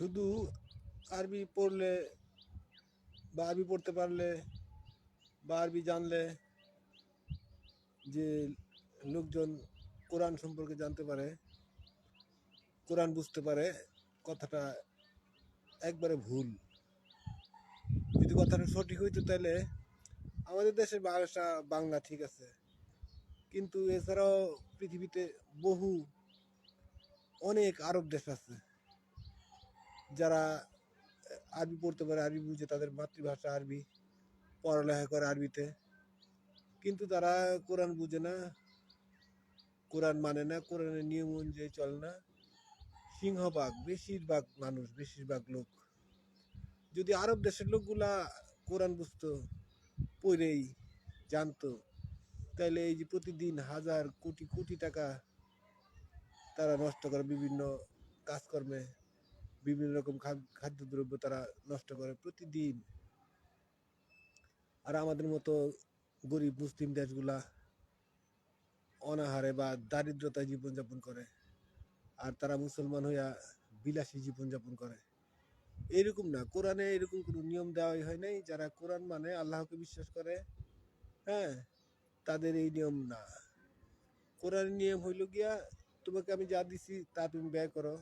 শুধু আরবি পড়লে বা আরবি পড়তে পারলে বা আরবি জানলে যে লোকজন কোরআন সম্পর্কে জানতে পারে, কোরআন বুঝতে পারে, কথাটা একবারে ভুল। যদি কথাটা সঠিক হইতো তাহলে আমাদের দেশের ভাষা বাংলা ঠিক আছে, কিন্তু এছাড়াও পৃথিবীতে বহু অনেক আরব দেশ আছে যারা আরবি পড়তে পারে, আরবি বুঝে, তাদের মাতৃভাষা আরবি, পড়ালেখা করে আরবিতে, কিন্তু তারা কোরআন বুঝে না, কোরআন মানে না, কোরআনের নিয়ম অনুযায়ী চলে না। সিংহভাগ, বেশিরভাগ মানুষ, বেশিরভাগ লোক যদি আরব দেশের লোকগুলা কোরআন বুঝতো, পড়েই জানতো, তাহলে এই যে প্রতিদিন হাজার কোটি কোটি টাকা তারা নষ্ট করে বিভিন্ন কাজকর্মে, বিভিন্ন রকম খাদ্যদ্রব্য তারা নষ্ট করে প্রতিদিন। আর আমাদের মতো গরিব মুসলিম দেশগুলা অনাহারে বা দারিদ্রতায় জীবনযাপন করে, আর তারা মুসলমান হইয়া বিলাসী জীবনযাপন করে। এরকম না, কোরআনে এরকম কোনো নিয়ম দেওয়াই হয় নাই। যারা কোরআন মানে, আল্লাহকে বিশ্বাস করে, হ্যাঁ, তাদের এই নিয়ম না। কোরআনের নিয়ম হইল গিয়া, তোমাকে আমি যা দিছি তা তুমি ব্যয় করো,